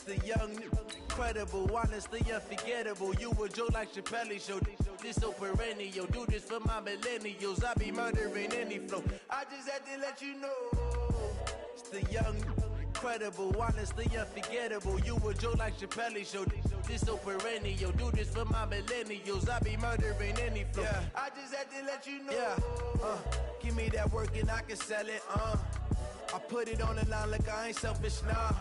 The young, incredible, honestly unforgettable. You a joke like Chappelle Show. This so perennial. Do this for my millennials. I be murdering any flow. I just had to let you know. It's the young, incredible, honestly unforgettable. You a joke like Chappelle Show. This so perennial. Do this for my millennials. I be murdering any flow. Yeah. I just had to let you know. Yeah. Give me that work and I can sell it. I put it on the line like I ain't selfish, nah.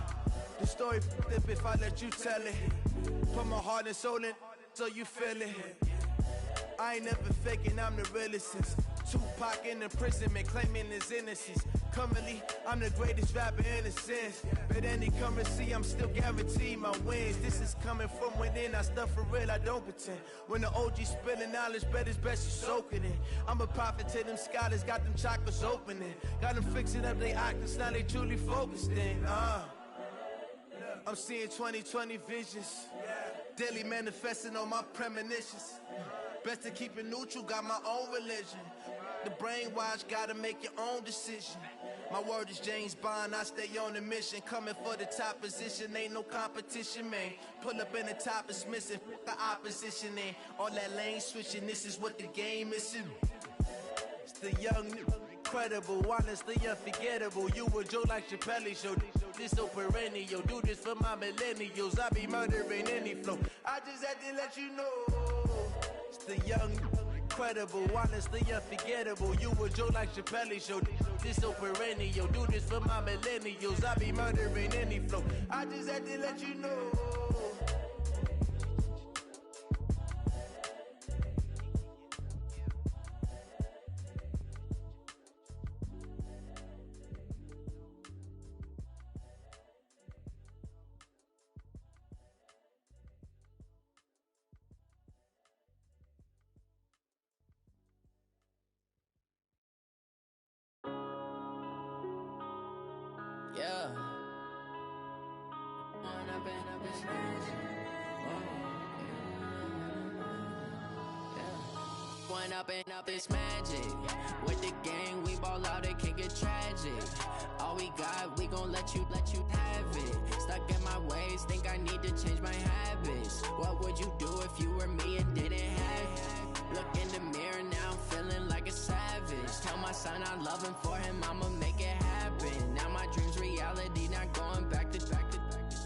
The story f***ed if I let you tell it. Put my heart and soul in so you feel it. I ain't never faking, I'm the realest since Tupac in imprisonment, claiming his innocence. Currently, I'm the greatest rapper in a sense. But any currency, I'm still guaranteed my wins. This is coming from within, I stuff for real, I don't pretend. When the OG spilling knowledge, bet it's best you soak it in. I'm a prophet to them scholars, got them chakras opening. Got them fixing up their octaves, now they truly focused in. I'm seeing 2020 visions, daily manifesting on my premonitions. Best to keep it neutral, got my own religion. The brainwash, gotta make your own decision. My word is James Bond, I stay on a mission. Coming for the top position, ain't no competition, man. Pull up in the top, it's missing, the opposition ain't. All that lane switching, this is what the game is. It's the young, incredible, honestly unforgettable. You a joke like Chappelle Show. This so perennial. Do this for my millennials. I be murdering any flow. I just had to let you know. It's the young, incredible, honestly unforgettable. You a joke like Chappelle Show. This so perennial. Do this for my millennials. I be murdering any flow. I just had to let you know. Yeah. One up and up is magic. With the gang, we ball out, it can get tragic. All we got, we gon' let you have it. Stuck in my ways, think I need to change my habits. What would you do if you were me and didn't have it? Look in the mirror now, I'm feeling like a savage. Tell my son I love him, for him I'ma make it happen. Now my dream's reality, not going back to.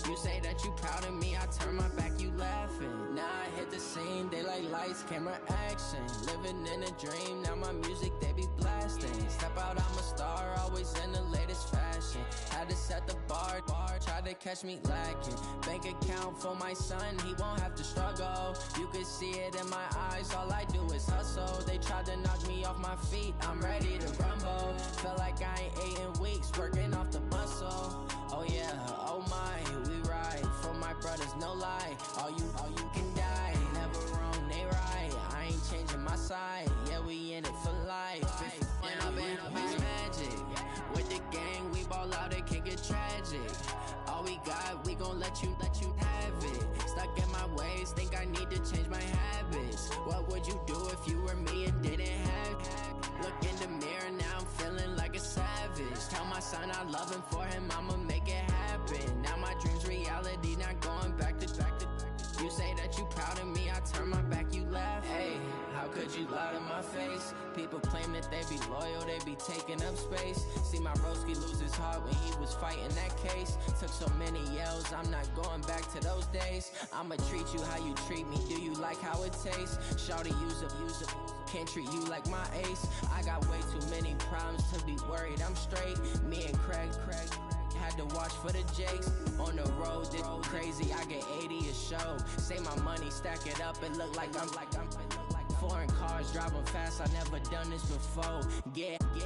You say that you proud of me, I turn my back, you laughing. Now I hit the scene, daylight lights, camera action. Living in a dream, now my music they be blasting. Step out, I'm a star, always in the latest fashion. Had to set the bar, try to catch me lacking. Bank account for my son, he won't have to struggle. You can see it in my eyes, all I do is hustle. They tried to knock me off my feet, I'm ready to rumble. Felt like I ain't ate in weeks, working off the muscle. Oh yeah, oh my, we ride for my brothers, no lie. All you can die, never wrong, they right. I ain't changing my side, yeah, we in it for life. When up and up is magic. With the gang, we ball out, it can get tragic. All we got, we gon' let you have it. Stuck in my ways, think I need to change my habits. What would you do if you were me and didn't have it? Look in the mirror, now I'm feeling like a savage. Tell my son I love him, for him I'ma make it happen. Now my dream's reality, not going back to. You say that you proud of me, I turn my back, you laugh. Hey, how could you lie to my face? People claim that they be loyal, they be taking up space. See my broski lose his heart when he was fighting that case. Took so many yells, I'm not going back to those days. I'ma treat you how you treat me, do you like how it tastes? Shawty, use up. Can't treat you like my ace. I got way too many problems to be worried, I'm straight. Me and Craig had to watch for the Jakes. On the road, this crazy, I get 80 a show. Say my money, stack it up, it look like I'm foreign cars, driving fast, I never done this before.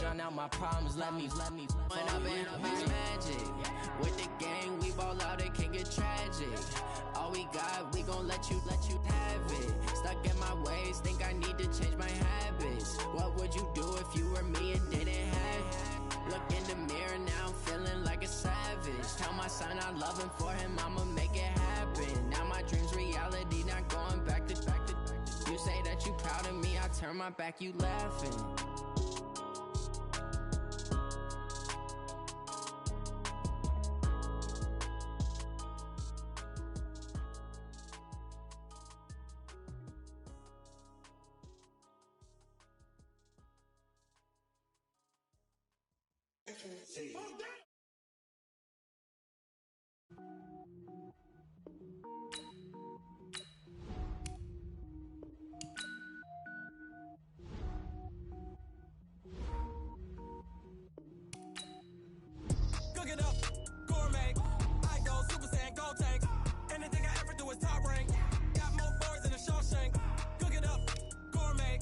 Drown out my problems, let me When up and up is magic. With the gang, we ball out, it can get tragic. All we got, we gon' let you have it. Stuck in my ways, think I need to change my habits. What would you do if you were me and didn't have it? Look in the mirror, now I'm feeling like a savage. Tell my son I love him, for him I'ma make it happen. Now my dream's reality, not going back to. You say that you proud of me, I turn my back, you laughing. Cook it up, gourmet. I go Super Saiyan, gold tank. Anything I ever do is top rank. Got more boys than a Shawshank. Cook it up, gourmet.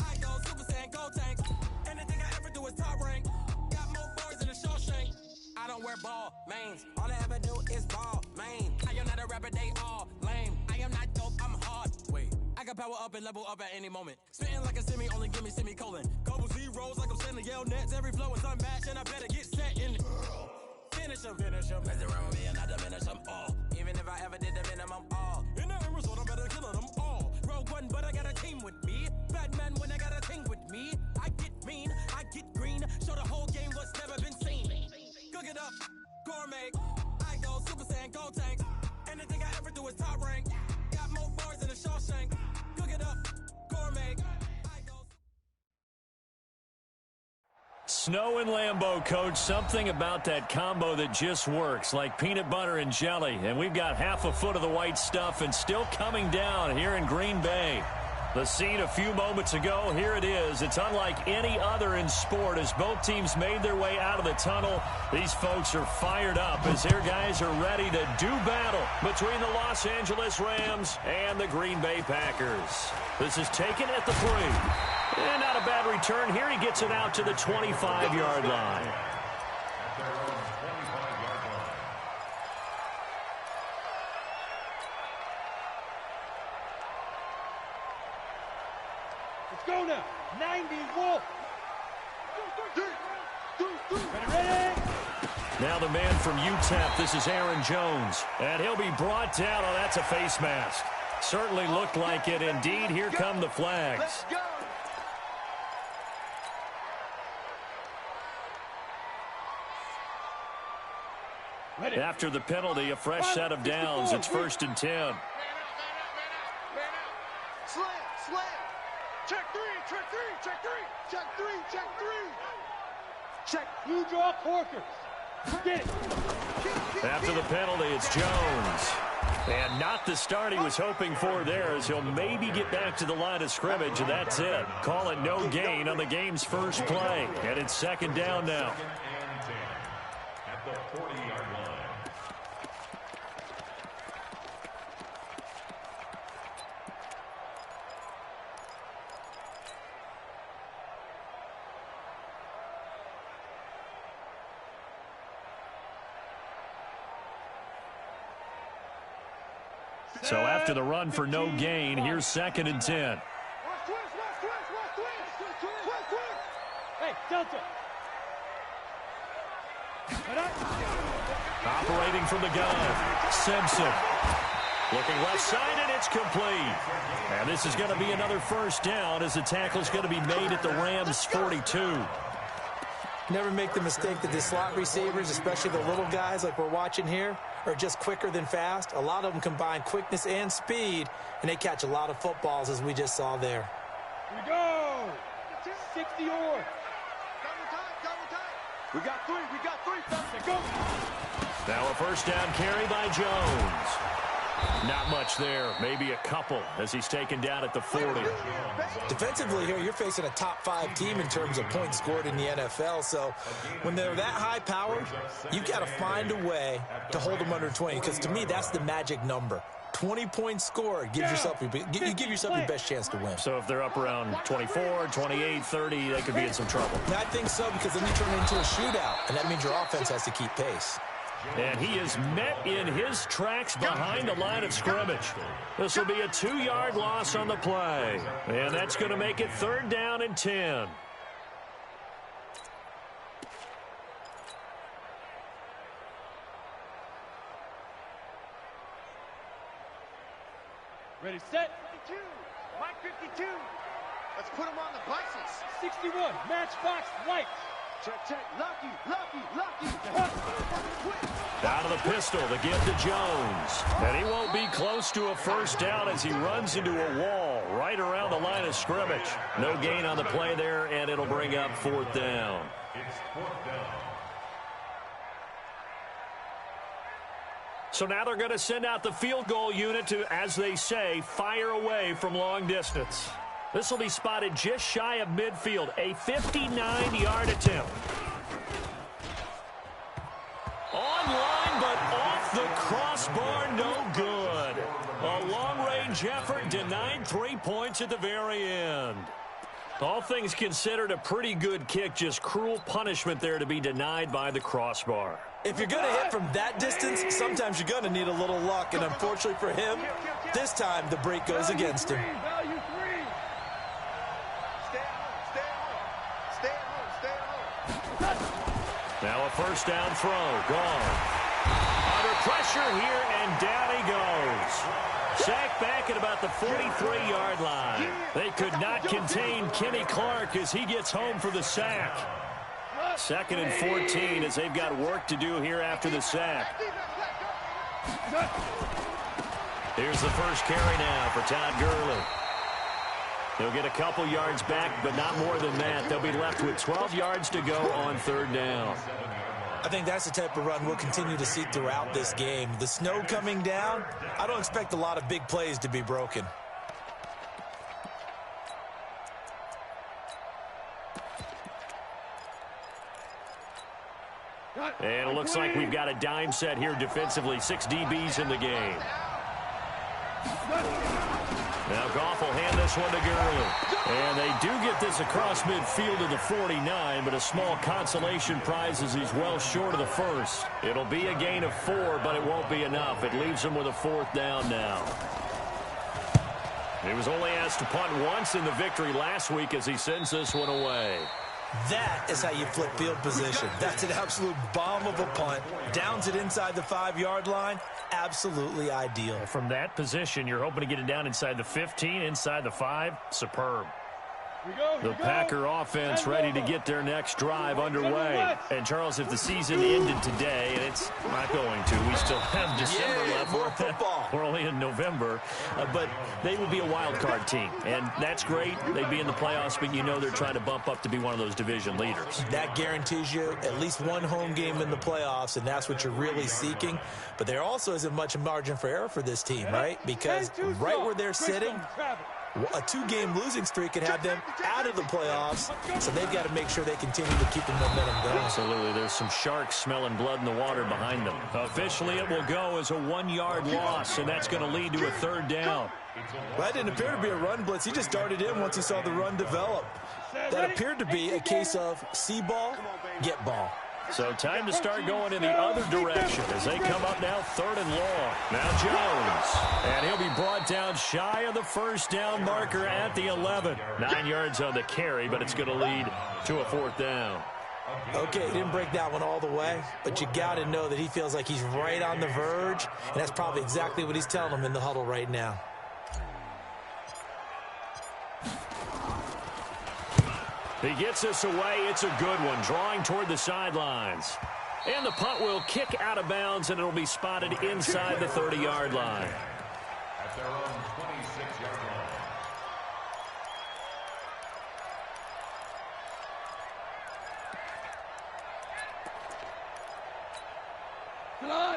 I go Super Saiyan, gold tank. Anything I ever do is top rank. Got more boys than a Shawshank. I don't wear ball mains. All I ever do is ball main. I am not a rapper, they all lame. I am not dope, I'm hard. Wait, I can power up and level up at any moment. Spitting like a semi, only give me semicolon. Couple zeros like I'm sending yell nets. Every flow is unmatched and I better get set in. Finish them. Mess around with me and I diminish them all. Even if I ever did the minimum all. In the end result, I better kill them all. Rogue one, but I got a team with me. Batman when I got a team with me. I get mean, I get green. Show the whole game what's never been seen. Cook it up, gourmet. I go Super Saiyan, gold tank. Anything I ever do is top rank. Got more bars than a Shawshank. Cook it up, gourmet. Snow and Lambeau, Coach. Something about that combo that just works, like peanut butter and jelly. And we've got half a foot of the white stuff and still coming down here in Green Bay. The scene a few moments ago, here it is. It's unlike any other in sport as both teams made their way out of the tunnel. These folks are fired up as their guys are ready to do battle between the Los Angeles Rams and the Green Bay Packers. This is taken at the 3. And not a bad return here. He gets it out to the 25-yard line. Let's go now. 90 Wolf. Ready? Now the man from UTEP, this is Aaron Jones. And he'll be brought down. Oh, that's a face mask. Certainly looked like it. Indeed, here come the flags. Let's go. After the penalty, a fresh set of downs. It's 1st and 10. Man out. Slam. Check three. Check. You draw corkers. Get it. After the penalty, it's Jones. And not the start he was hoping for there as he'll maybe get back to the line of scrimmage, and that's it. Call it no gain on the game's first play. And it's 2nd down now. At the 40-yard line. So after the run for no gain, here's 2nd and 10. Hey, Delta. Operating from the gun, Simpson. Looking left side, and it's complete. And this is going to be another 1st down as the tackle's going to be made at the Rams' 42. Never make the mistake that the slot receivers, especially the little guys like we're watching here, are just quicker than fast. A lot of them combine quickness and speed, and they catch a lot of footballs, as we just saw there. Here we go. 60 or. Double time. We got three. Go. Now a 1st down carry by Jones. Not much there, maybe a couple as he's taken down at the 40. Defensively here, you're facing a top 5 team in terms of points scored in the NFL. So when they're that high powered, you've got to find a way to hold them under 20, because to me, that's the magic number. 20 points scored, you give yourself your best chance to win. So if they're up around 24, 28, 30, they could be in some trouble. And I think so, because then you turn it into a shootout, and that means your offense has to keep pace. And he is met in his tracks behind the line of scrimmage. This will be a 2-yard loss on the play. And that's going to make it 3rd down and 10. Ready, set. 52. Mike 52. Let's put him on the buses. 61. Matchbox lights. Check. Lucky. Out of the pistol to give to Jones. And he won't be close to a 1st down as he runs into a wall right around the line of scrimmage. No gain on the play there, and it'll bring up 4th down. It's 4th down. So now they're going to send out the field goal unit to, as they say, fire away from long distance. This will be spotted just shy of midfield, a 59-yard attempt. Online, but off the crossbar, no good. A long-range effort denied 3 points at the very end. All things considered, a pretty good kick, just cruel punishment there to be denied by the crossbar. If you're going to hit from that distance, sometimes you're going to need a little luck, and unfortunately for him, this time the break goes against him. Now a first down throw, gone. Under pressure here, and down he goes. Sacked back at about the 43-yard line. They could not contain Kenny Clark as he gets home for the sack. 2nd and 14 as they've got work to do here after the sack. Here's the first carry now for Todd Gurley. He'll get a couple yards back, but not more than that. They'll be left with 12 yards to go on 3rd down. I think that's the type of run we'll continue to see throughout this game. The snow coming down, I don't expect a lot of big plays to be broken. And it looks like we've got a dime set here defensively. 6 DBs in the game. Now Goff will hand this one to Gurley. And they do get this across midfield to the 49, but a small consolation prize as he's well short of the first. It'll be a gain of 4, but it won't be enough. It leaves him with a 4th down now. He was only asked to punt once in the victory last week as he sends this one away. That is how you flip field position. That's an absolute bomb of a punt. Downs it inside the 5-yard line. Absolutely ideal. From that position, you're hoping to get it down inside the 15, inside the 5. Superb. The Packer offense ready to get their next drive underway. And, Charles, if the season ended today, and it's not going to, we still have December left. More football. We're only in November. But they will be a wild card team. And that's great. They'd be in the playoffs, but you know they're trying to bump up to be one of those division leaders. That guarantees you at least one home game in the playoffs, and that's what you're really seeking. But there also isn't much margin for error for this team, right? Because right where they're sitting, a 2-game losing streak could have them out of the playoffs, so they've got to make sure they continue to keep the momentum going. Absolutely. There's some sharks smelling blood in the water behind them. Officially, it will go as a 1-yard loss, and that's going to lead to a 3rd down. That didn't appear to be a run blitz. He just darted in once he saw the run develop. That appeared to be a case of see ball, get ball. So time to start going in the other direction as they come up now 3rd and long. Now Jones. And he'll be brought down shy of the 1st down marker at the 11. 9 yards on the carry, but it's going to lead to a 4th down. Okay, he didn't break that one all the way, but you got to know that he feels like he's right on the verge, and that's probably exactly what he's telling them in the huddle right now. He gets this away. It's a good one, drawing toward the sidelines. And the punt will kick out of bounds, and it'll be spotted inside the 30-yard line. At their own 26-yard line.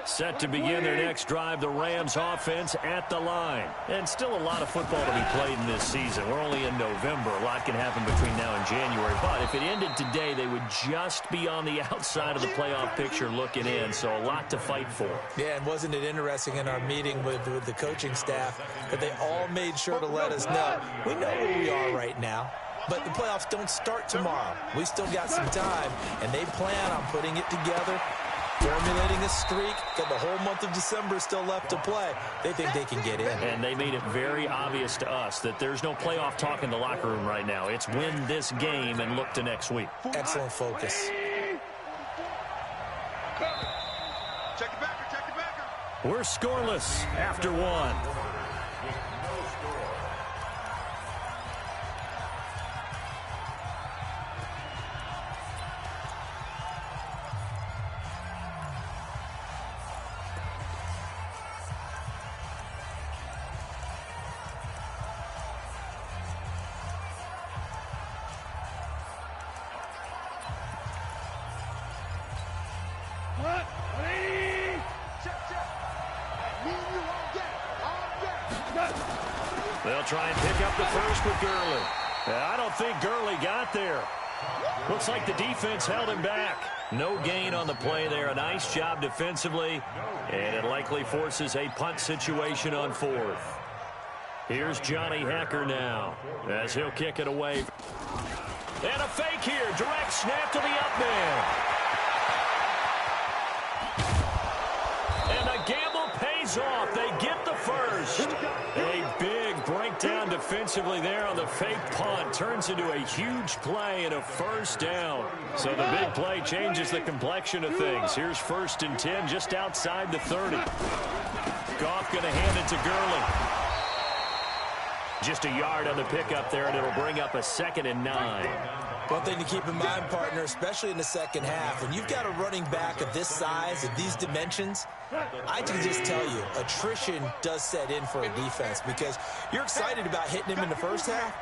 Set to begin their next drive, the Rams offense at the line. And still a lot of football to be played in this season. We're only in November. A lot can happen between now and January. But if it ended today, they would just be on the outside of the playoff picture looking in. So a lot to fight for. Yeah, and wasn't it interesting in our meeting with the coaching staff that they all made sure to let us know, we know where we are right now. But the playoffs don't start tomorrow. We still got some time, and they plan on putting it together, formulating a streak, got the whole month of December still left to play. They think they can get in. And they made it very obvious to us that there's no playoff talk in the locker room right now. It's win this game and look to next week. Excellent focus. We're scoreless after 1. They'll try and pick up the first with Gurley. I don't think Gurley got there. Looks like the defense held him back. No gain on the play there. A nice job defensively, and it likely forces a punt situation on fourth. Here's Johnny Hacker now as he'll kick it away. And a fake here. Direct snap to the up man. And the gamble pays off. They get the first. A big breakdown defensively there on the fake punt. Turns into a huge play and a first down. So the big play changes the complexion of things. Here's 1st and 10 just outside the 30. Goff going to hand it to Gurley. Just a yard on the pickup there, and it'll bring up a 2nd and 9. One thing to keep in mind, partner, especially in the second half, when you've got a running back of this size, of these dimensions, I can just tell you, attrition does set in for a defense because you're excited about hitting him in the first half.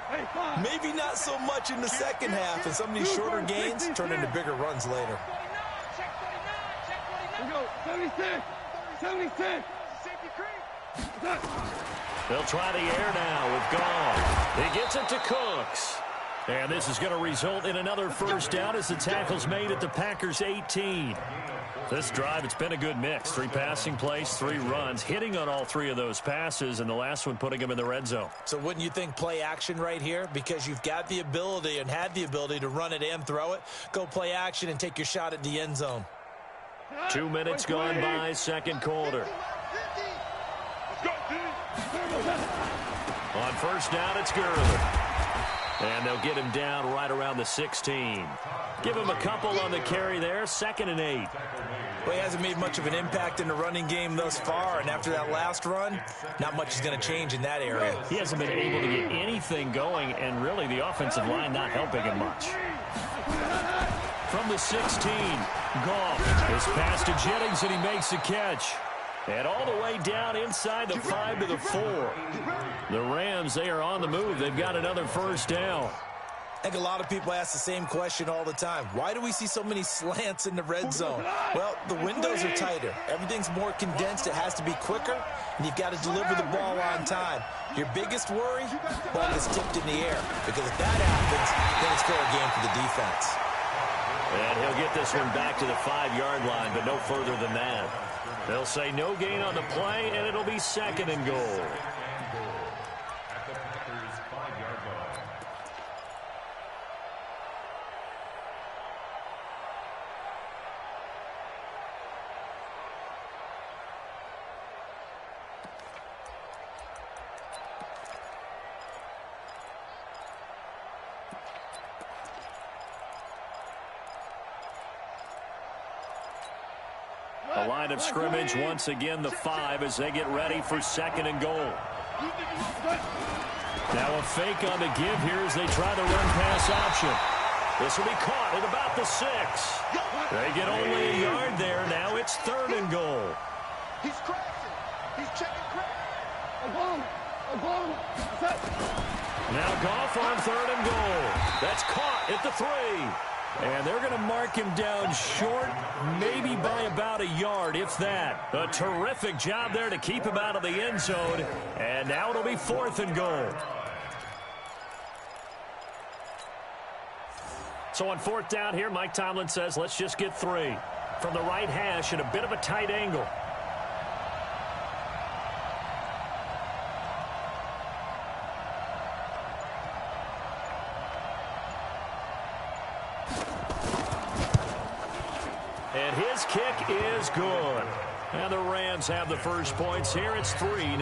Maybe not so much in the second half, and some of these shorter gains turn into bigger runs later. Here we go. 76. 76. They'll try the air now with Goff. He gets it to Cooks. And this is going to result in another first down as the tackle's made at the Packers' 18. This drive, it's been a good mix. 3 passing plays, 3 runs, hitting on all 3 of those passes, and the last one putting him in the red zone. So wouldn't you think play action right here? Because you've got the ability and had the ability to run it and throw it. Go play action and take your shot at the end zone. 2 minutes gone by, second quarter. On first down, it's Gurley. And they'll get him down right around the 16. Give him a couple on the carry there, 2nd and 8. Well, he hasn't made much of an impact in the running game thus far, and after that last run, not much is going to change in that area. He hasn't been able to get anything going, and really the offensive line not helping him much. From the 16, Goff is pass to Jennings, and he makes the catch. And all the way down inside the 5 to the 4. The Rams, they are on the move. They've got another first down. I think a lot of people ask the same question all the time. Why do we see so many slants in the red zone? Well, the windows are tighter. Everything's more condensed. It has to be quicker, and you've got to deliver the ball on time. Your biggest worry? Ball gets tipped in the air. Because if that happens, then it's fair game for the defense. And he'll get this one back to the 5-yard line, but no further than that. They'll say no gain on the play, and it'll be 2nd and goal. The line of scrimmage, once again, the 5 as they get ready for 2nd and goal. Now a fake on the give here as they try the run-pass option. This will be caught at about the 6. They get only a yard there. Now it's 3rd and goal. He's crashing. He's checking crash. Now Goff on 3rd and goal. That's caught at the 3. And they're going to mark him down short, maybe by about a yard, if that. A terrific job there to keep him out of the end zone. And now it'll be 4th and goal. So on 4th down here, Mike Tomlin says, let's just get 3. From the right hash at a bit of a tight angle. And his kick is good. And the Rams have the first points here. It's 3-0.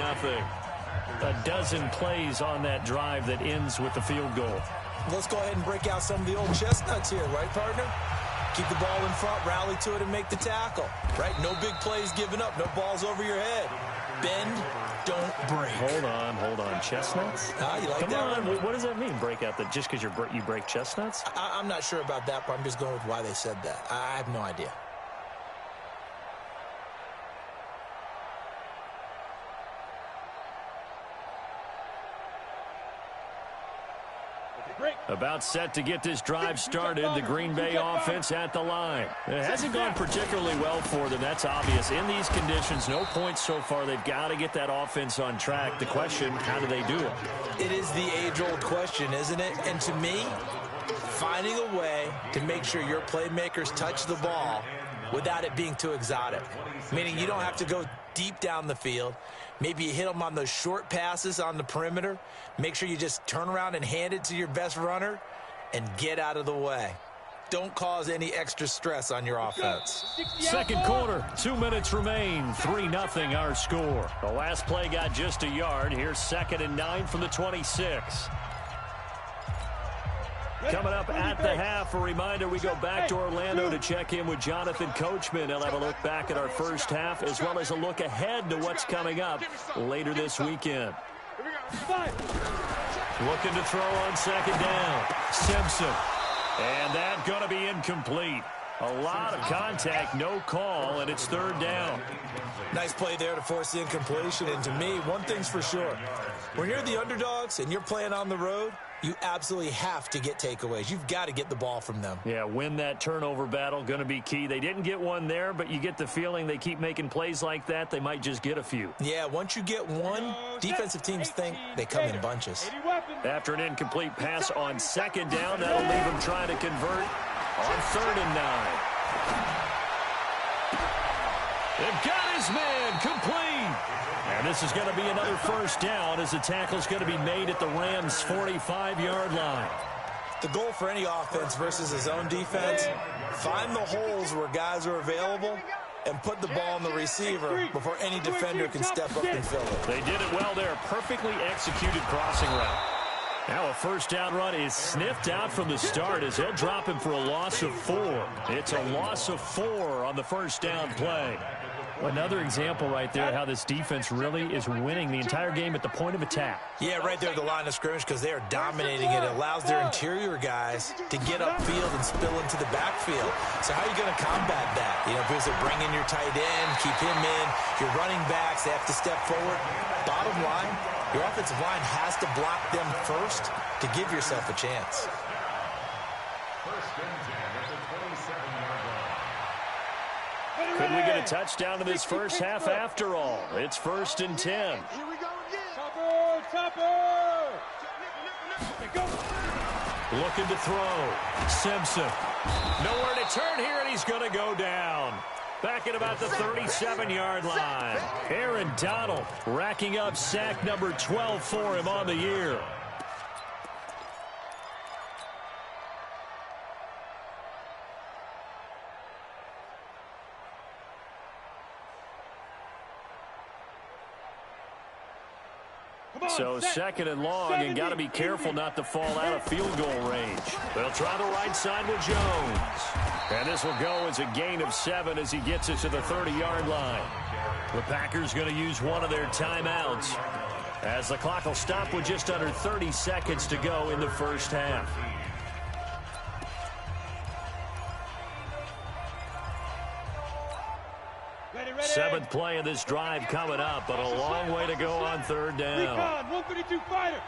A dozen plays on that drive that ends with the field goal. Let's go ahead and break out some of the old chestnuts here, right, partner? Keep the ball in front, rally to it, and make the tackle. Right? No big plays given up. No balls over your head. Bend, don't break. Hold on. Chestnuts? You like Come that on. one? What does that mean, break out? That just because you break chestnuts? I'm not sure about that, but I'm just going with why they said that. I have no idea. About set to get this drive started, the Green Bay offense at the line. It hasn't gone particularly well for them, that's obvious. In these conditions, no points so far. They've got to get that offense on track. The question, how do they do it? It is the age-old question, isn't it? And to me, finding a way to make sure your playmakers touch the ball without it being too exotic. Meaning you don't have to go deep down the field. Maybe you hit them on those short passes on the perimeter. Make sure you just turn around and hand it to your best runner and get out of the way. Don't cause any extra stress on your offense. Second quarter, 2 minutes remain. 3-0 our score. The last play got just a yard. Here's 2nd and 9 from the 26. Coming up at the half, a reminder, we go back to Orlando to check in with Jonathan Coachman. He'll have a look back at our first half as well as a look ahead to what's coming up later this weekend. Looking to throw on 2nd down. Simpson. And that's going to be incomplete. A lot of contact, no call, and it's 3rd down. Nice play there to force the incompletion. And to me, one thing's for sure. When you're the underdogs and you're playing on the road, you absolutely have to get takeaways. You've got to get the ball from them. Yeah, win that turnover battle, going to be key. They didn't get one there, but you get the feeling they keep making plays like that, they might just get a few. Yeah, once you get one, defensive teams think they come in bunches. After an incomplete pass on 2nd down, that'll leave them trying to convert on 3rd and 9. They've got his man complete. And this is going to be another 1st down as the tackle's going to be made at the Rams' 45-yard line. The goal for any offense versus his own defense, find the holes where guys are available and put the ball on the receiver before any defender can step up and fill it. They did it well there. Perfectly executed crossing route. Now a 1st down run is sniffed out from the start as they'll drop him for a loss of 4. It's a loss of 4 on the 1st down play. Another example right there how this defense really is winning the entire game at the point of attack. Yeah, right there at the line of scrimmage because they are dominating it. It allows their interior guys to get upfield and spill into the backfield. So how are you going to combat that? You know, because they bring in your tight end, keep him in, your running backs, they have to step forward. Bottom line, your offensive line has to block them first to give yourself a chance. 1st and 10 at the 27-yard line. Could we get a touchdown in this first half after all? It's 1st and 10. Here we go again. Topper! Looking to throw. Simpson. Nowhere to turn here, and he's going to go down. Back at about the 37-yard line. Aaron Donald racking up sack number 12 for him on the year. So 2nd and long, and got to be careful not to fall out of field goal range. They'll try the right side with Jones. And this will go as a gain of 7 as he gets it to the 30-yard line. The Packers going to use one of their timeouts as the clock will stop with just under 30 seconds to go in the first half. Seventh play of this drive coming up, but a long way to go on 3rd down. 132 fighter.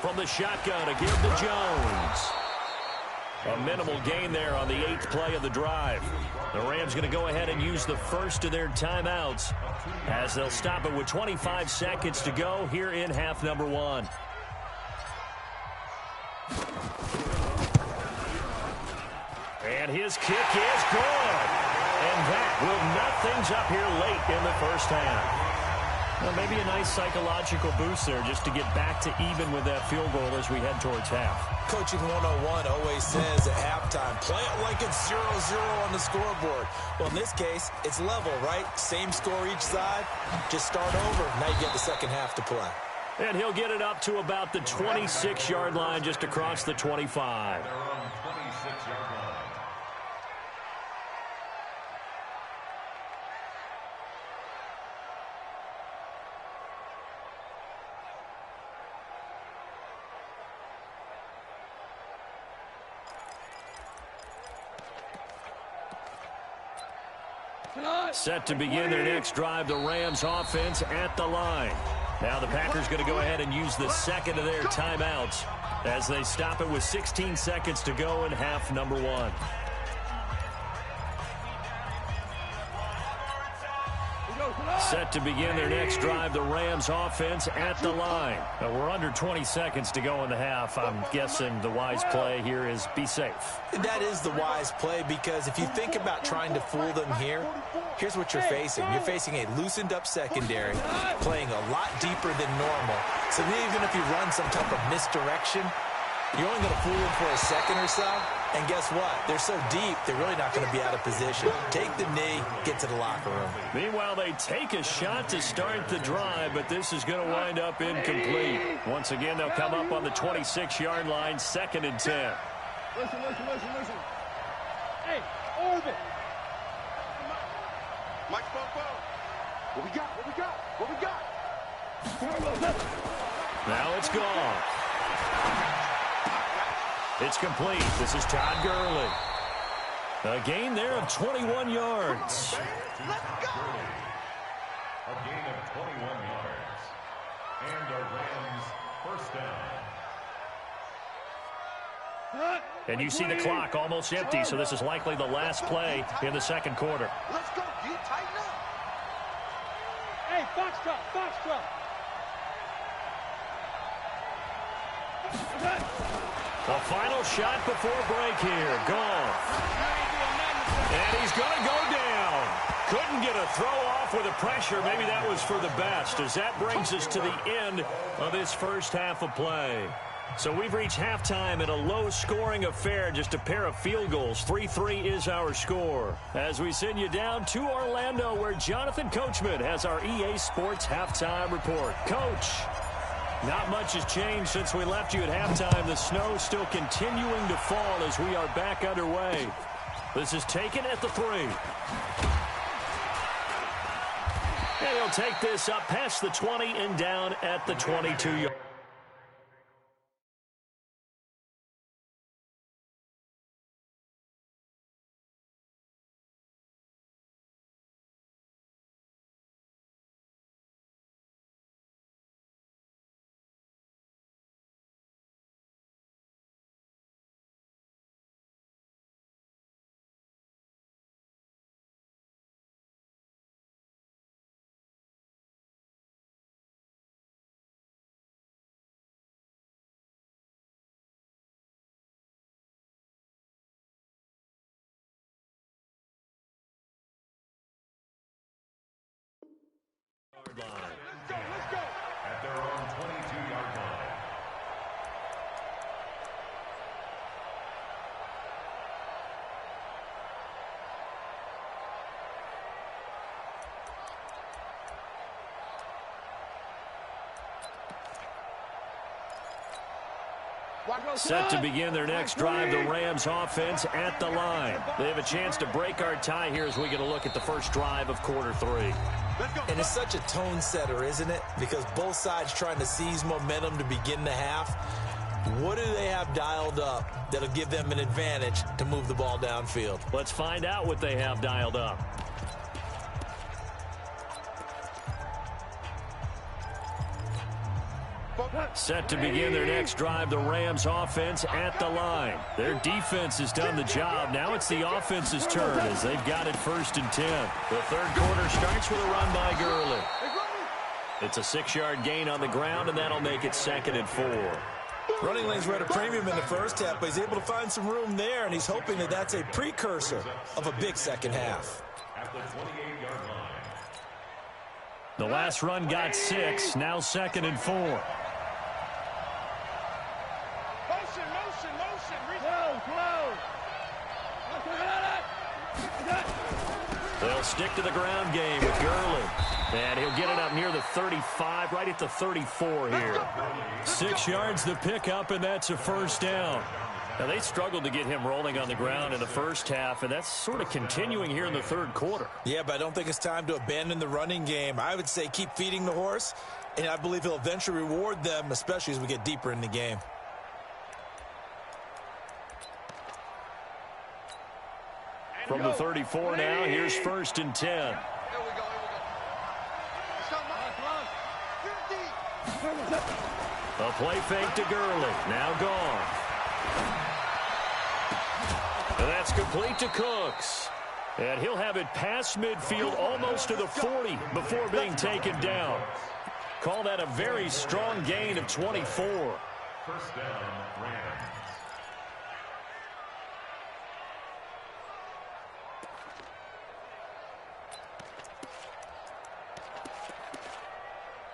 From the shotgun to give to Jones. A minimal gain there on the 8th play of the drive. The Rams going to go ahead and use the first of their timeouts as they'll stop it with 25 seconds to go here in half number 1. And his kick is good. And that will nut things up here late in the first half. Well, maybe a nice psychological boost there just to get back to even with that field goal as we head towards half. Coaching 101 always says at halftime, play it like it's 0-0 on the scoreboard. Well, in this case, it's level, right? Same score each side. Just start over. Now you get the second half to play. And he'll get it up to about the 26-yard line just across the 25. They're on 26-yard line. Set to begin their next drive, the Rams offense at the line. Now the Packers going to go ahead and use the second of their timeouts as they stop it with 16 seconds to go in half number 1. Set to begin their next drive, the Rams offense at the line. Now we're under 20 seconds to go in the half. I'm guessing the wise play here is be safe. That is the wise play, because if you think about trying to fool them here, here's what you're facing. You're facing a loosened up secondary, playing a lot deeper than normal. So even if you run some type of misdirection, you're only going to fool them for a second or so. And guess what? They're so deep, they're really not going to be out of position. Take the knee, get to the locker room. Meanwhile, they take a shot to start the drive, but this is going to wind up incomplete. Once again, they'll come up on the 26-yard line, 2nd and 10. Listen. Hey, Orbit. Mike Popo. What we got? Now it's gone. It's complete. This is Todd Gurley. A gain there of 21 yards. Let's go. A gain of 21 yards. And the Rams first down. And you see the clock almost empty, so this is likely the last play in the second quarter. Let's go, D. Tighten up. Hey, Foxtrot. The final shot before break here. Gone. And he's going to go down. Couldn't get a throw off with the pressure. Maybe that was for the best, as that brings us to the end of this first half of play. So we've reached halftime in a low-scoring affair, just a pair of field goals. 3-3 is our score. As we send you down to Orlando, where Jonathan Coachman has our EA Sports halftime report. Coach, not much has changed since we left you at halftime. The snow still continuing to fall as we are back underway. This is taken at the 3. And he'll take this up past the 20 and down at the 22-yard. Let's go. At their own 22-yard line. Set to begin their next drive, the Rams offense at the line. They have a chance to break our tie here as we get a look at the first drive of quarter 3. And it's such a tone setter, isn't it? Because both sides trying to seize momentum to begin the half. What do they have dialed up that'll give them an advantage to move the ball downfield? Let's find out what they have dialed up. Set to begin their next drive, the Rams offense at the line. Their defense has done the job. Now it's the offense's turn as they've got it 1st and 10. The third quarter starts with a run by Gurley. It's a 6-yard gain on the ground, and that'll make it 2nd and 4. Running lanes were at a premium in the first half, but he's able to find some room there, and he's hoping that that's a precursor of a big second half. At the 28-yard line. The last run got 6, now 2nd and 4. They'll stick to the ground game with Gurley. And he'll get it up near the 35, right at the 34 here. 6 yards the pickup, and that's a first down. Now, they struggled to get him rolling on the ground in the first half, and that's sort of continuing here in the third quarter. Yeah, but I don't think it's time to abandon the running game. I would say keep feeding the horse, and I believe he'll eventually reward them, especially as we get deeper in the game. From the 34 now, here's 1st and 10. Here we go. A play fake to Gurley. Now gone. And that's complete to Cooks. And he'll have it past midfield almost to the 40 before being taken down. Call that a very strong gain of 24. First down, Rams.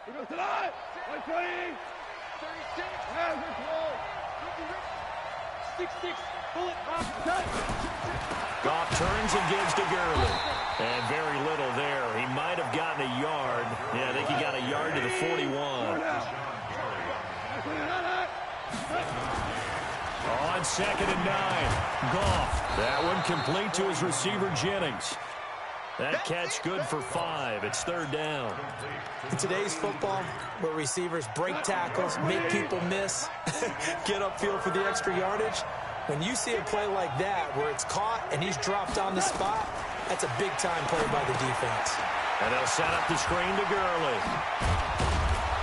Here goes tonight. 120. 36. Hands are close. 6-6. Bullet. Goff turns and gives to Gurley. And very little there. He might have gotten a yard. Yeah, I think he got a yard to the 41. On 2nd and 9. Goff. That one complete to his receiver, Jennings. That catch good for 5. It's 3rd down. In today's football, where receivers break tackles, make people miss, get upfield for the extra yardage, when you see a play like that where it's caught and he's dropped on the spot, that's a big-time play by the defense. And they'll set up the screen to Gurley.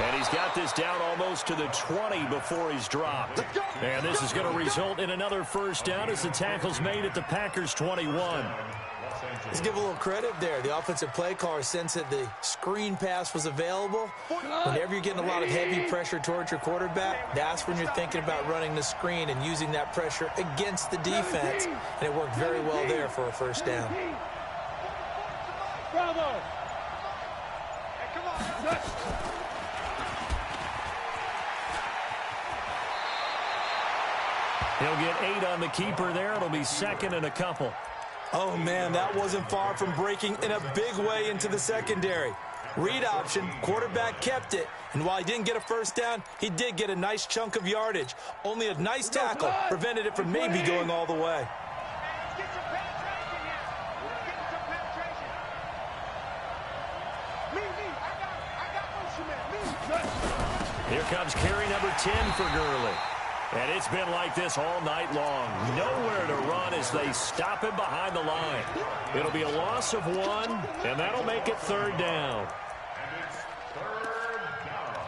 And he's got this down almost to the 20 before he's dropped. And this is going to result in another first down as the tackle's made at the Packers' 21. Let's give a little credit there. The offensive play caller sensed that the screen pass was available. Whenever you're getting a lot of heavy pressure towards your quarterback, that's when you're thinking about running the screen and using that pressure against the defense. And it worked very well there for a first down. Bravo. Hey, come on. He'll get 8 on the keeper there. It'll be 2nd and a couple. Oh, man, that wasn't far from breaking in a big way into the secondary. Read option, quarterback kept it, and while he didn't get a first down, he did get a nice chunk of yardage. Only a nice tackle prevented it from maybe going all the way. Here comes carry number 10 for Gurley. And it's been like this all night long. Nowhere to run as they stop him behind the line. It'll be a loss of 1, and that'll make it 3rd down. And it's 3rd down.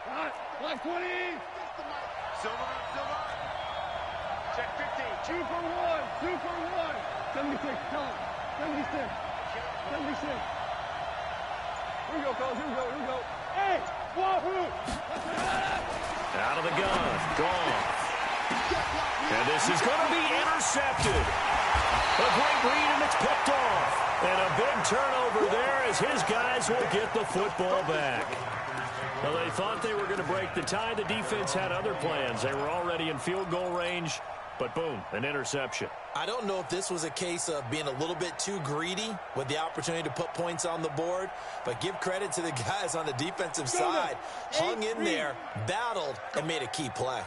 Hot. 120. Silver. Check 15. 2 for 1. 2 for 1. 76. Tell him. 76. 76. Here we go, fellas. Here we go. Hey! Wahoo! Out of the gun. Gone. And this is going to be intercepted. A great read, and it's picked off. And a big turnover there as his guys will get the football back. Well, they thought they were going to break the tie. The defense had other plans. They were already in field goal range, but boom, an interception. I don't know if this was a case of being a little bit too greedy with the opportunity to put points on the board, but give credit to the guys on the defensive side. Hung in there, battled, and made a key play.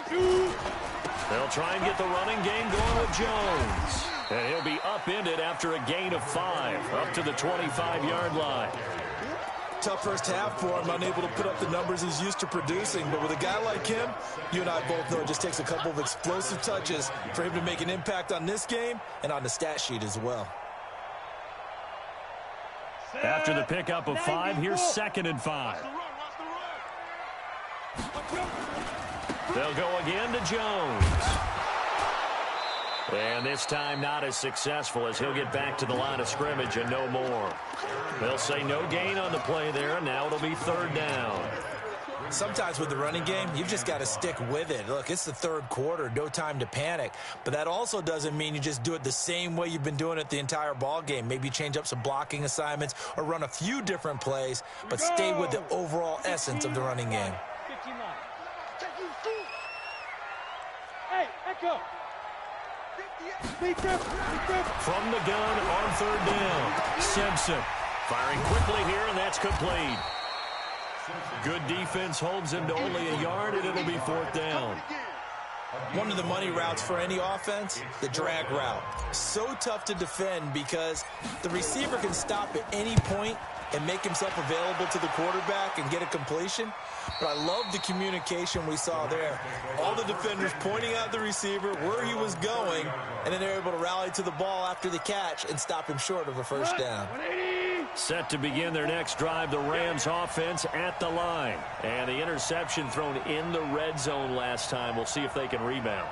They'll try and get the running game going with Jones. And he'll be upended after a gain of 5, up to the 25-yard line. Tough first half for him, unable to put up the numbers he's used to producing. But with a guy like him, you and I both know it just takes a couple of explosive touches for him to make an impact on this game and on the stat sheet as well. After the pickup of 5, here's 2nd and 5. They'll go again to Jones. And this time not as successful as he'll get back to the line of scrimmage and no more. They'll say no gain on the play there, and now it'll be 3rd down. Sometimes with the running game, you've just got to stick with it. Look, it's the 3rd quarter, no time to panic. But that also doesn't mean you just do it the same way you've been doing it the entire ball game. Maybe change up some blocking assignments or run a few different plays, but stay with the overall essence of the running game. 59. Hey, echo. From the gun on 3rd down. Simpson firing quickly here, and that's complete. Good defense holds him to only a yard, and it'll be 4th down. One of the money routes for any offense, the drag route. So tough to defend because the receiver can stop at any point and make himself available to the quarterback and get a completion. But I love the communication we saw there. All the defenders pointing out the receiver, where he was going, and then they're able to rally to the ball after the catch and stop him short of a first down. Set to begin their next drive, the Rams offense at the line. And the interception thrown in the red zone last time. We'll see if they can rebound.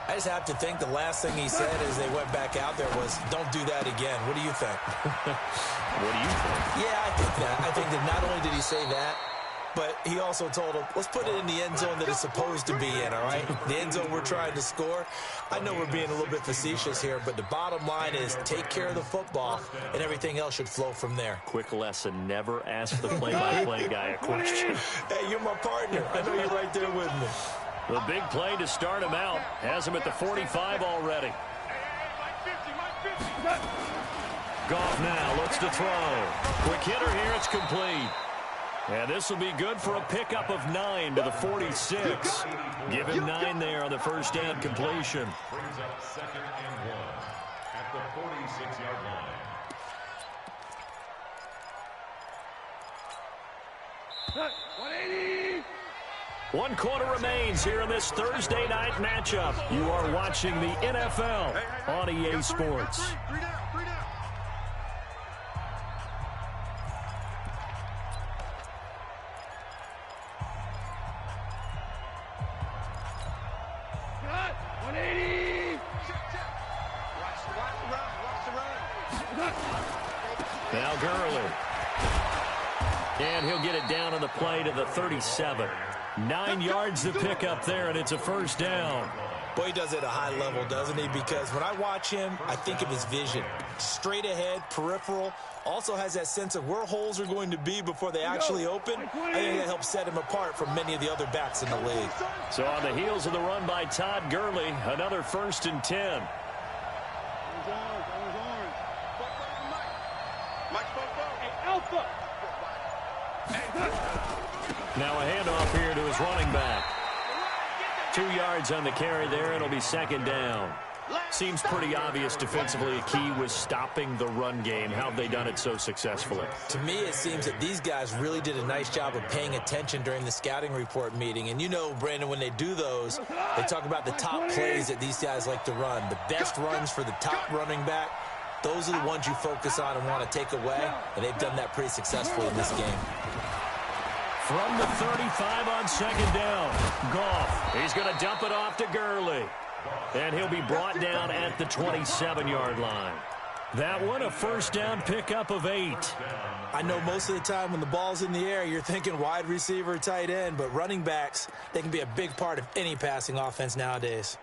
I just have to think the last thing he said as they went back out there was, don't do that again. What do you think? What do you think? Yeah, I think that. I think that not only did he say that, but he also told him, let's put it in the end zone that it's supposed to be in, all right? The end zone we're trying to score. I know we're being a little bit facetious here, but the bottom line is take care of the football, and everything else should flow from there. Quick lesson, never ask the play-by-play guy a question. Hey, you're my partner. I know you're right there with me. The big play to start him out. Has him at the 45 already. Goff now looks to throw. Quick hitter here, it's complete. And this will be good for a pickup of 9 to the 46. Give him 9 there on the first down completion. Brings up 2nd and 1 at the 46-yard line. 180. 1 quarter remains here in this Thursday night matchup. You are watching the NFL on EA Sports. Now Gurley. And he'll get it down on the play to the 37. 9 yards to pick up there, and it's a first down. Boy, he does it at a high level, doesn't he? Because when I watch him, I think of his vision. Straight ahead, peripheral. Also has that sense of where holes are going to be before they actually open. I think that helps set him apart from many of the other backs in the league. So on the heels of the run by Todd Gurley, another 1st and 10. Now a handoff here to his running back. 2 yards on the carry there. It'll be 2nd down. Seems pretty obvious defensively a key was stopping the run game. How have they done it so successfully? To me, it seems that these guys really did a nice job of paying attention during the scouting report meeting. And you know, Brandon, when they do those, they talk about the top plays that these guys like to run. The best runs for the top running back, those are the ones you focus on and want to take away. And they've done that pretty successfully in this game. From the 35 on 2nd down, Goff. He's going to dump it off to Gurley. And he'll be brought down at the 27-yard line. That one, a first down pickup of 8. I know most of the time when the ball's in the air, you're thinking wide receiver, tight end, but running backs, they can be a big part of any passing offense nowadays.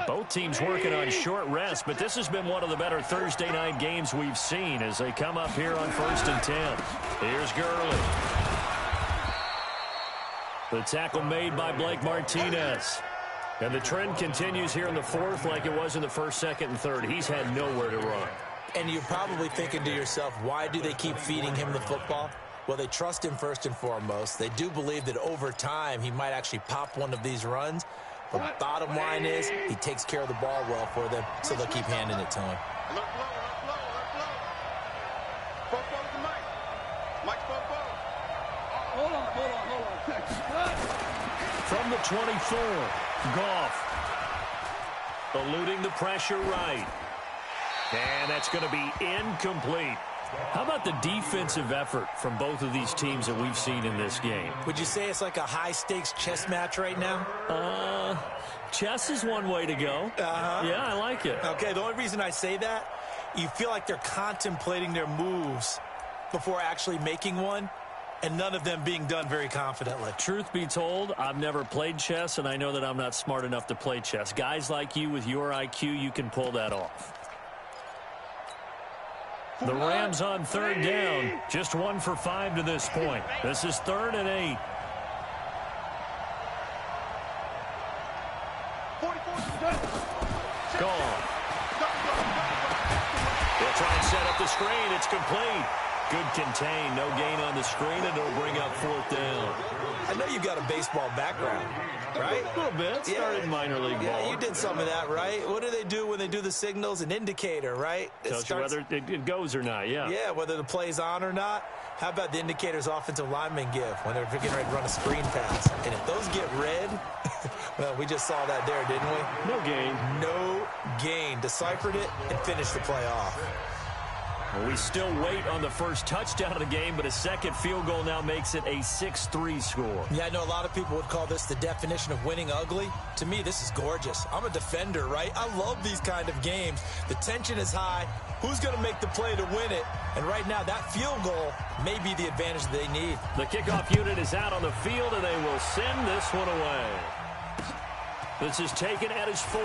Both teams working on short rest, but this has been one of the better Thursday night games we've seen as they come up here on 1st and 10. Here's Gurley. The tackle made by Blake Martinez. And the trend continues here in the 4th like it was in the 1st, 2nd, and 3rd. He's had nowhere to run. And you're probably thinking to yourself, why do they keep feeding him the football? Well, they trust him first and foremost. They do believe that over time he might actually pop one of these runs. But bottom line is, he takes care of the ball well for them, so they'll keep handing it to him. From the 24, Goff. Eluding the pressure right. And that's going to be incomplete. How about the defensive effort from both of these teams that we've seen in this game? Would you say it's like a high-stakes chess match right now? Chess is one way to go. Yeah, I like it. Okay, the only reason I say that, you feel like they're contemplating their moves before actually making one, and none of them being done very confidently. Truth be told, I've never played chess, and I know that I'm not smart enough to play chess. Guys like you with your IQ, you can pull that off. The Rams on third down. Just 1 for 5 to this point. This is 3rd and 8. Gone. They'll try and set up the screen. It's complete. Good contain. No gain on the screen, and it'll bring up 4th down. I know you've got a baseball background, right? A little bit. Started minor league ball. Yeah, you did some of that, right? What do they do when they do the signals? An indicator, right? Tells you whether it goes or not, yeah. Yeah, whether the play's on or not. How about the indicators offensive linemen give when they're getting ready to run a screen pass? And if those get red, well, we just saw that there, didn't we? No gain. No gain. Deciphered it and finished the play off. Well, we still wait on the first touchdown of the game, but a second field goal now makes it a 6-3 score. Yeah, I know a lot of people would call this the definition of winning ugly. To me, this is gorgeous. I'm a defender, right? I love these kind of games. The tension is high. Who's going to make the play to win it? And right now, that field goal may be the advantage they need. The kickoff unit is out on the field, and they will send this one away. This is taken at his 4.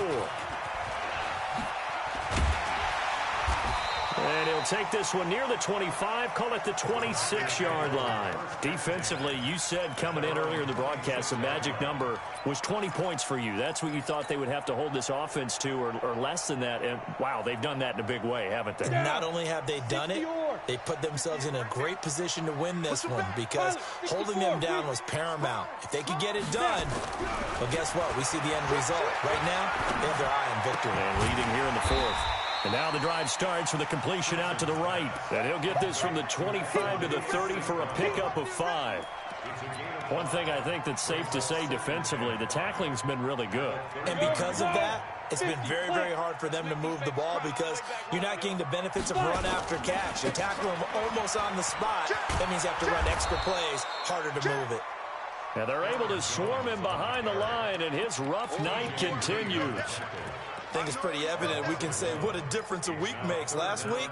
And he'll take this one near the 25, call it the 26-yard line. Defensively, you said coming in earlier in the broadcast, the magic number was 20 points for you. That's what you thought they would have to hold this offense to, or less than that. And, wow, they've done that in a big way, haven't they? Not only have they done it, they put themselves in a great position to win this one because holding them down was paramount. If they could get it done, well, guess what? We see the end result. Right now, they have their eye on victory. And leading here in the 4th. And now the drive starts with a completion out to the right. And he'll get this from the 25 to the 30 for a pickup of 5. One thing I think that's safe to say defensively, the tackling's been really good. And because of that, it's been very, very hard for them to move the ball because you're not getting the benefits of run after catch. You tackle them almost on the spot. That means you have to run extra plays, harder to move it. And they're able to swarm him behind the line, and his rough night continues. I think it's pretty evident. We can say what a difference a week makes. Last week,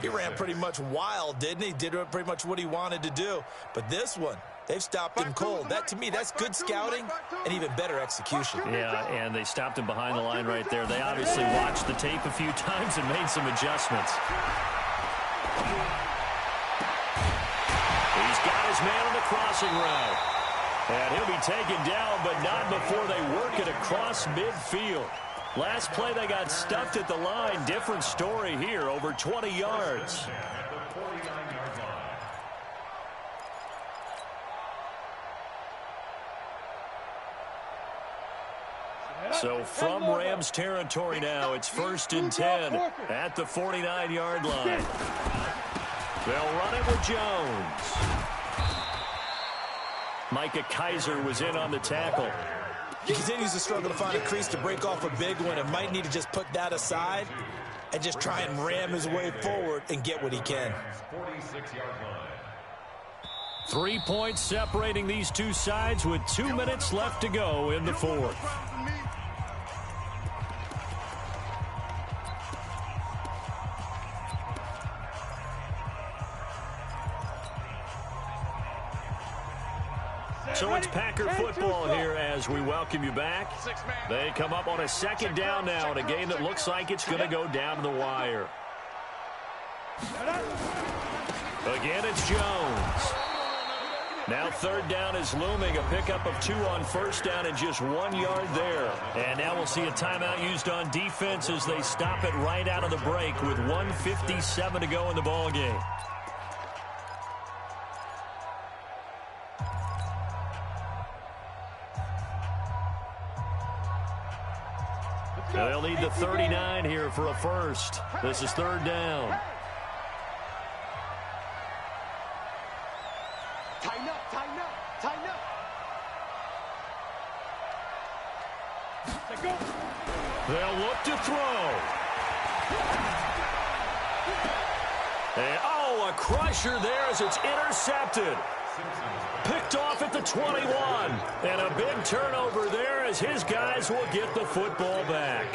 he ran pretty much wild, didn't he? Did pretty much what he wanted to do. But this one, they've stopped him cold. That, to me, that's good scouting and even better execution. Yeah, and they stopped him behind the line right there. They obviously watched the tape a few times and made some adjustments. He's got his man on the crossing route. And he'll be taken down, but not before they work it across midfield. Last play, they got stuffed at the line. Different story here, over 20 yards. So from Rams territory now, it's 1st and 10 at the 49-yard line. They'll run it with Jones. Micah Kaiser was in on the tackle. He continues to struggle to find a crease to break off a big one and might need to just put that aside and just try and ram his way forward and get what he can. 3 points separating these two sides with 2 minutes left to go in the 4th. So it's Packer football here as we welcome you back. They come up on a 2nd down now in a game that looks like it's going to go down to the wire. Again, it's Jones. Now 3rd down is looming. A pickup of 2 on 1st down and just 1 yard there. And now we'll see a timeout used on defense as they stop it right out of the break with 1:57 to go in the ball game. They'll need the 39 here for a first. This is 3rd down. Tighten up, tighten up, tighten up. They'll look to throw. And, a crusher there as it's intercepted. Picked off at the 21. And a big turnover there as his guys will get the football back.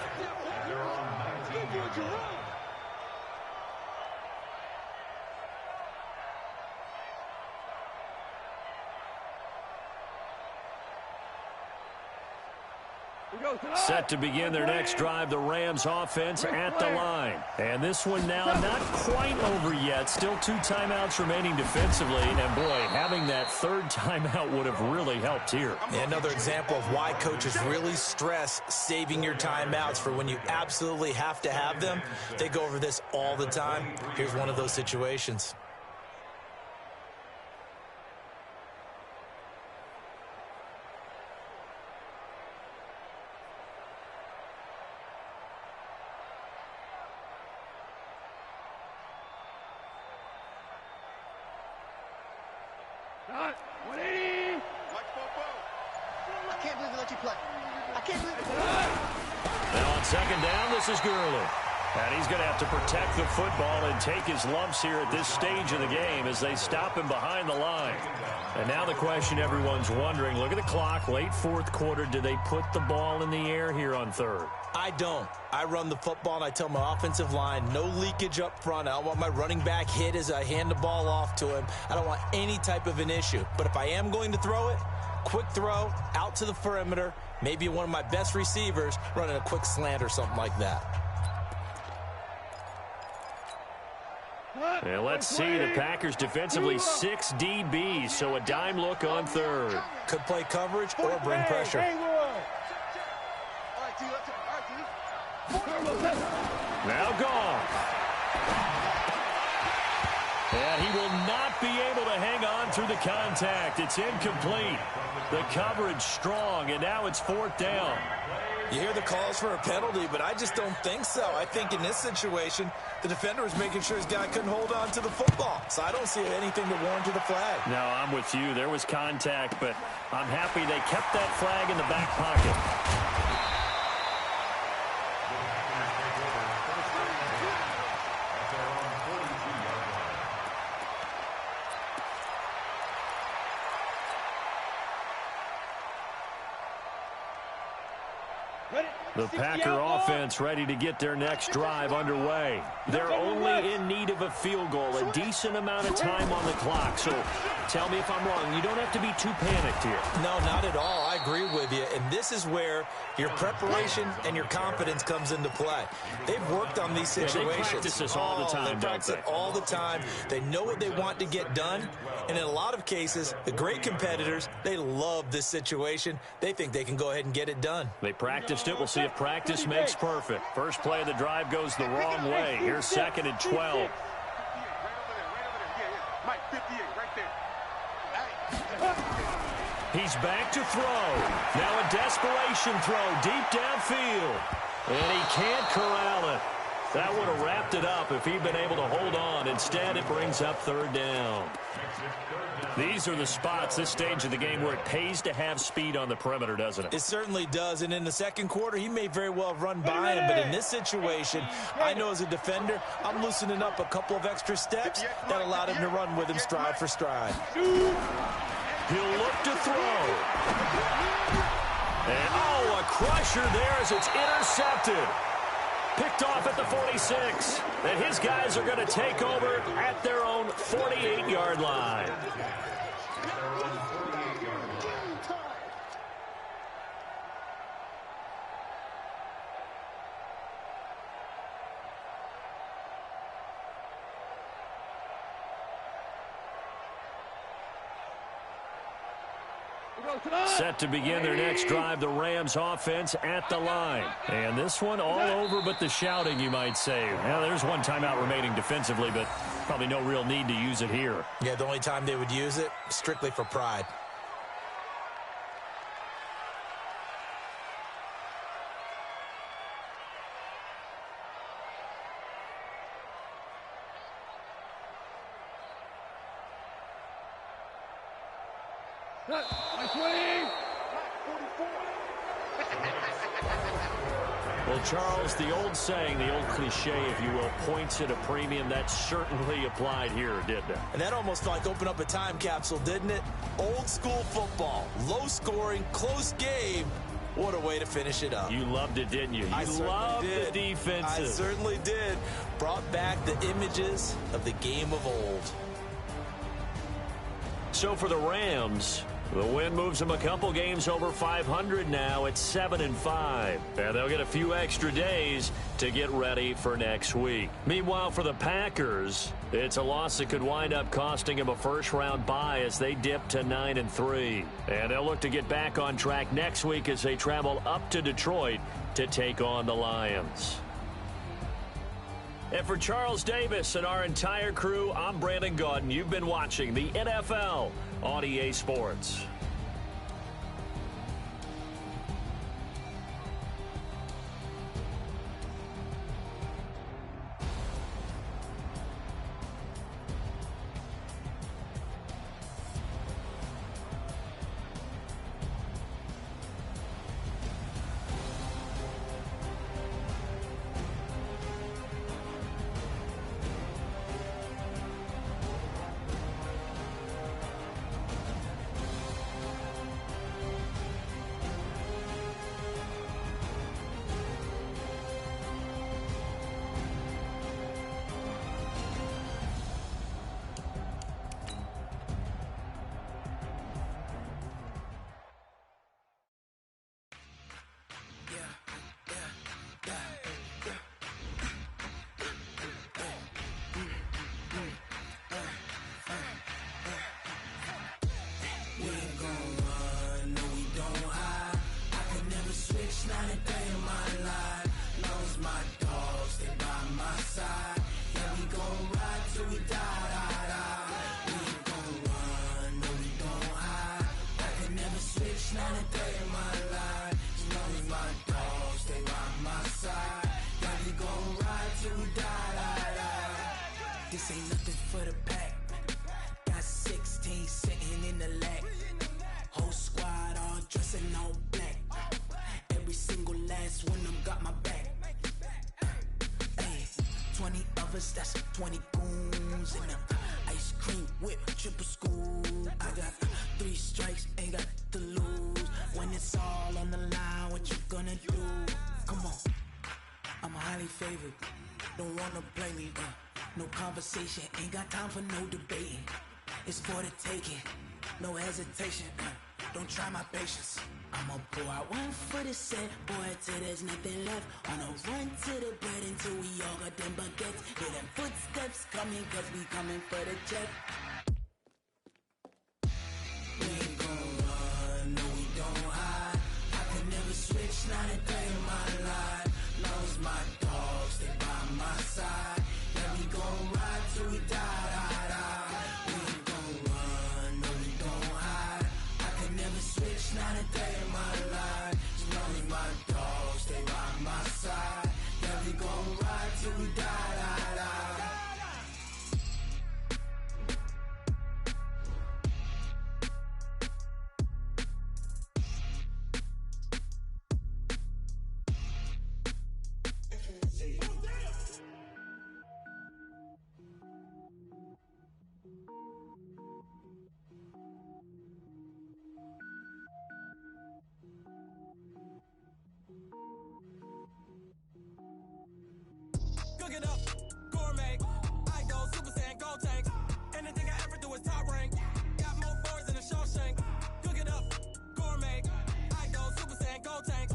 Set to begin their next drive, the Rams offense at the line. And this one now not quite over yet. Still 2 timeouts remaining defensively. And, boy, having that third timeout would have really helped here. Another example of why coaches really stress saving your timeouts for when you absolutely have to have them. They go over this all the time. Here's one of those situations. This is Gurley. And he's going to have to protect the football and take his lumps here at this stage of the game as they stop him behind the line. And now the question everyone's wondering, look at the clock, late fourth quarter, do they put the ball in the air here on third? I don't. I run the football and I tell my offensive line, no leakage up front. I don't want my running back hit as I hand the ball off to him. I don't want any type of an issue. But if I am going to throw it, quick throw, out to the perimeter, maybe one of my best receivers running a quick slant or something like that. And let's see, the Packers defensively 6 DBs, so a dime look on third. Could play coverage or bring pressure. Now gone. And he will not be able to hang on through the contact. It's incomplete. The coverage strong, and now it's fourth down. You hear the calls for a penalty, but I just don't think so. I think in this situation, the defender was making sure his guy couldn't hold on to the football. So I don't see anything to warrant the flag. No, I'm with you. There was contact, but I'm happy they kept that flag in the back pocket. The Packer offense ready to get their next drive underway. They're only in need of a field goal, a decent amount of time on the clock. So tell me if I'm wrong. You don't have to be too panicked here. No, not at all. I agree with you. And this is where your preparation and your confidence comes into play. They've worked on these situations. They practice this all the time, They practice it all the time. They know what they want to get done. And in a lot of cases, the great competitors, they love this situation. They think they can go ahead and get it done. They practiced it. We'll see if practice makes perfect. First play of the drive goes the wrong way. Here's 2nd and 12. He's back to throw. Now a desperation throw deep downfield. And he can't corral it. That would have wrapped it up if he'd been able to hold on. Instead, it brings up third down. These are the spots, this stage of the game, where it pays to have speed on the perimeter, doesn't it? It certainly does, and in the second quarter, he may very well have run by him, but in this situation, I know as a defender, I'm loosening up a couple of extra steps that allowed him to run with him stride for stride. He'll look to throw. And, oh, a crusher there as it's intercepted. Picked off at the 46. And his guys are going to take over at their own 48-yard line. Set to begin their next drive, the Rams offense at the line. And this one all over but the shouting, you might say. Now, there's one timeout remaining defensively, but probably no real need to use it here. Yeah, the only time they would use it, strictly for pride. Well, Charles, the old saying, the old cliche, if you will, points at a premium, that certainly applied here, didn't it? And that almost like opened up a time capsule, didn't it? Old school football, low scoring, close game. What a way to finish it up. You loved it, didn't you? You loved the defensive. I certainly did. Brought back the images of the game of old. So for the Rams, The win moves them a couple games over 500 now at 7-5. And they'll get a few extra days to get ready for next week. Meanwhile, for the Packers, it's a loss that could wind up costing them a first-round bye as they dip to 9-3. And they'll look to get back on track next week as they travel up to Detroit to take on the Lions. And for Charles Davis and our entire crew, I'm Brandon Gaudin. You've been watching the NFL on EA Sports. This ain't nothing for the pack. Got 16 sitting in the lag. Whole squad all dressing all black. Every single last one of them got my back. Hey, 20 of us, that's 20 goons in them. Ice cream whip, triple scoop. I got 3 strikes, ain't got to lose. When it's all on the line, what you gonna do? Come on, I'm highly favored. Don't wanna play me, no conversation, ain't got time for no debating. It's for the taking, no hesitation. Don't try my patience. I'ma pour out one for the set, boy, till there's nothing left. On a run to the bread until we all got them baguettes. Hear them footsteps coming, cause we coming for the check. We ain't gon' run, no we don't hide. I can never switch, not a day in my life. Long as my dogs, they by my side. Yeah, we gon' ride till we die. We ain't gon' run, no we don't hide. I can never switch, not a day in my life. As long as my dogs, stay by my side. Yeah, we gon' ride till we die. Cook it up, gourmet. I go Super Saiyan, gold tank. Anything I ever do is top rank. Got more boards than a Shawshank. Cook it up, gourmet. I go Super Saiyan, gold tank.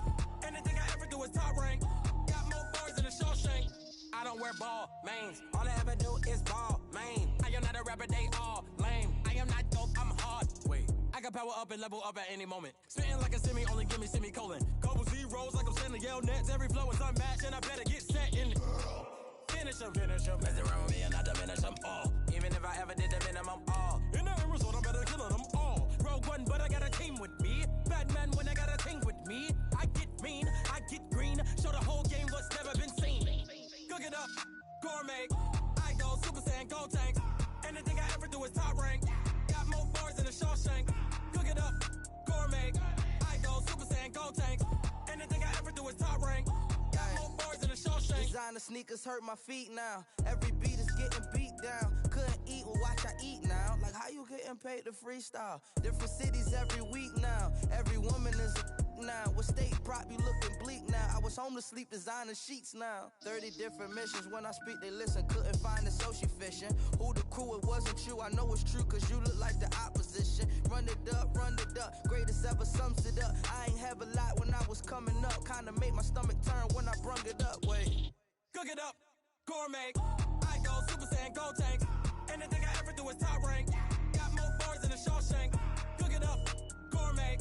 Anything I ever do is top rank. Got more boards than a Shawshank. I don't wear ball mains. All I ever do is ball main. I am not a rapper, they all lame. I am not dope, I'm hard. Wait, I can power up and level up at any moment. Spitting like a semi, only give me semicolon. Couple zeros like I'm sending yell nets. Every flow is unmatched and I better get set in. Finish them. Mess around with me and I diminish them all. Even if I ever did the minimum all. In the end result, I'm better killing them all. Rogue One, but I got a team with me. Batman when I got a team with me. I get mean, I get green. Show the whole game what's never been seen. Cook it up, gourmet. I go Super Saiyan, gold tank. Anything I ever do is top rank. Got more bars than a Shawshank. Cook it up, gourmet. I go Super Saiyan, gold tank. Anything I ever do is top rank. Got more bars than a Shawshank. Designer sneakers hurt my feet now. Every beat is getting beat down. Couldn't eat, well watch I eat now. Like how you getting paid to freestyle? Different cities every week now. Every woman is a now. With state prop you looking bleak now. I was home to sleep designing sheets now. 30 different missions. When I speak they listen. Couldn't find it so she fishing. Who the crew, it wasn't you. I know it's true cause you look like the opposite. position. Run it up, greatest ever sums it up. I ain't have a lot when I was coming up. Kinda make my stomach turn when I brung it up. Wait. Cook it up, gourmet. I go Super Saiyan, go tank. Anything I ever do is top rank. Got more bars than a Shawshank. Cook it up, gourmet.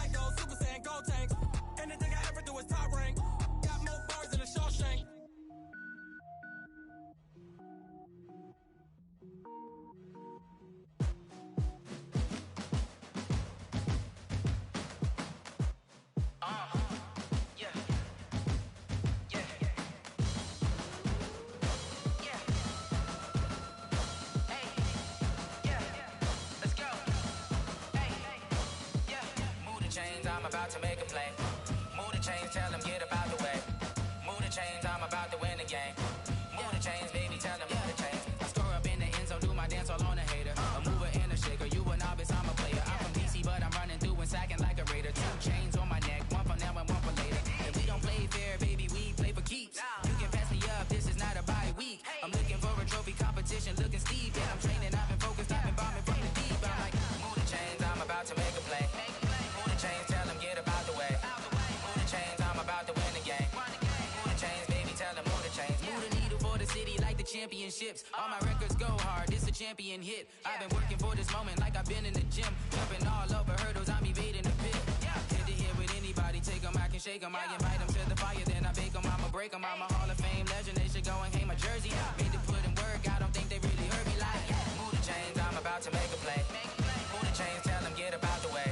I go Super Saiyan, go tank. Anything I ever do is top rank. Got more bars than a Shawshank. I'm about to make a play. Move the chains, tell them get up out the way. Move the chains, I'm about to win the game. Move the chains, baby, tell them move the chains. I score up in the end zone, do my dance all on a hater. A mover and a shaker, you a novice, I'm a player. I'm from DC, but I'm running through and sacking like a raider. 2 chains on my neck, one for now and one for later. And we don't play fair, baby, we play for keeps. You can pass me up, this is not a bye week. I'm looking for a trophy competition, looking steep. And I'm training, I've been focused, I've been bombing from the deep. I'm like, move the chains, I'm about to make a play. Move the chains, tell them get up out the way. Move the chains, I'm about to win the game. Move the chains, baby, tell them move the chains. Move the needle for the city like the championships. All my records go hard, this a champion hit. I've been working for this moment like I've been in the gym. Jumping all over hurdles, I'm evading the pit. Hit to hit with anybody, take them, I can shake them. I invite them to the fire, then I bake them. I'ma break them, I'm a Hall of Fame legend. They should go and hang my jersey. Made to put in work, I don't think they really heard me like. Move the chains, I'm about to make a play. Move the chains, tell them get up out the way.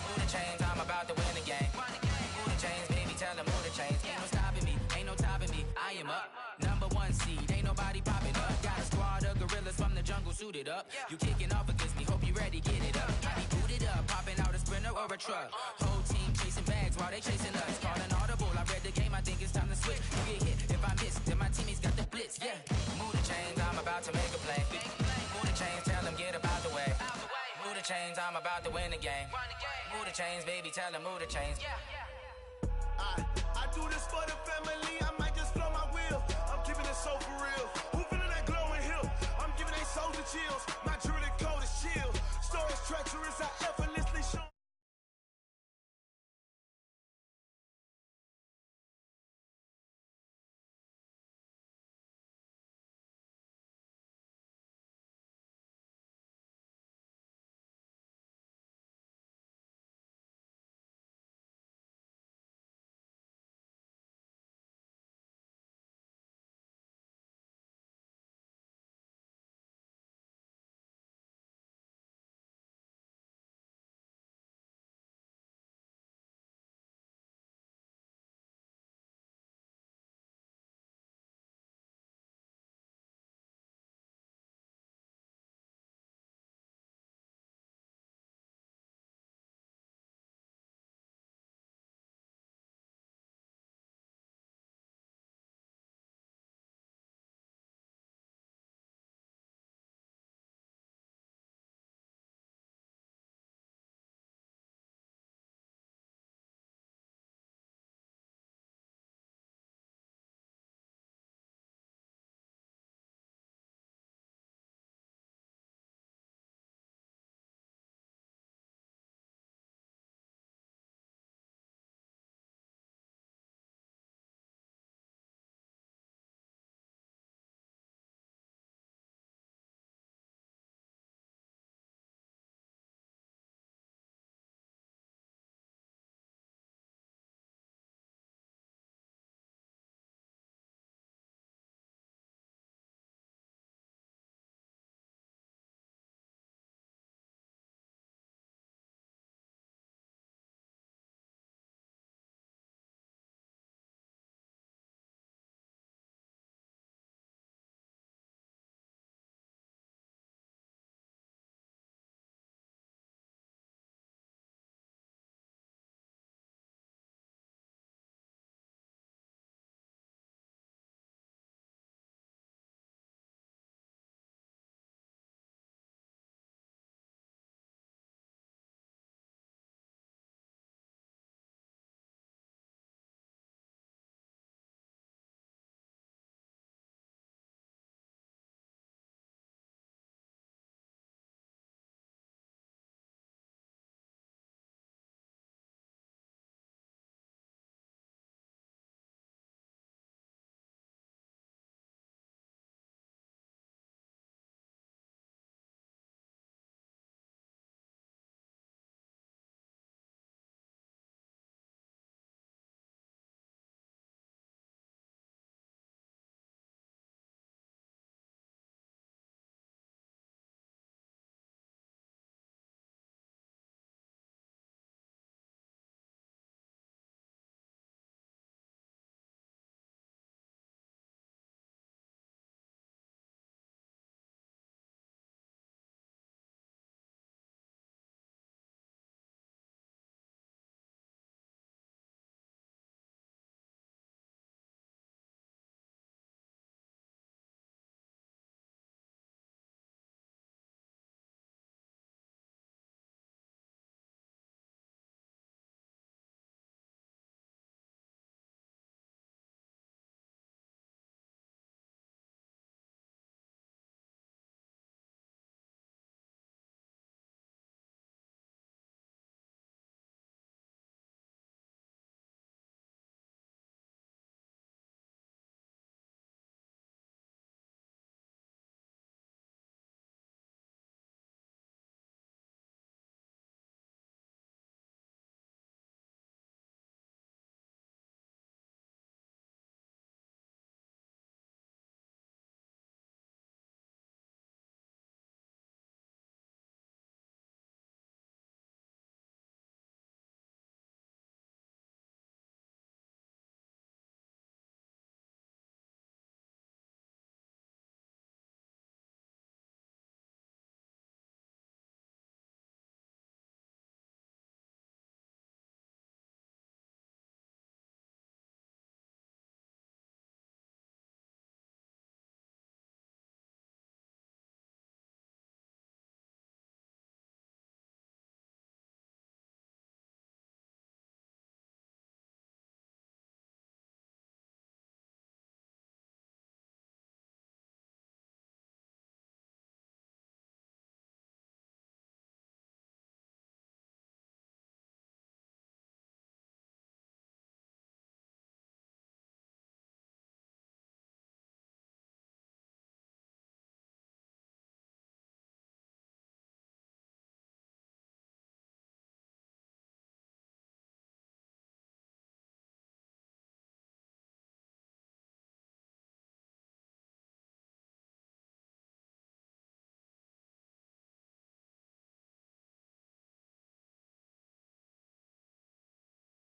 Move the chains, I'm about to win the game. Move the chains, baby, tell them move the chains. Ain't no stopping me, ain't no topping me. I am up, #1 seed, ain't nobody popping up. Got a squad of gorillas from the jungle suited up. You kicking off against me, hope you ready, get it up. I be booted up, popping out a Sprinter or a truck. Whole team chasing bags while they chasing us. Calling audible, I read the game, I think it's time to switch. You get hit if I miss, then my teammates got the blitz, yeah. Move the chains, I'm about to make a play. Move the chains, tell them get up out the way. Move the chains, I'm about to win the game. Move the chains, baby, tell them move the chains. I do this for the family, I might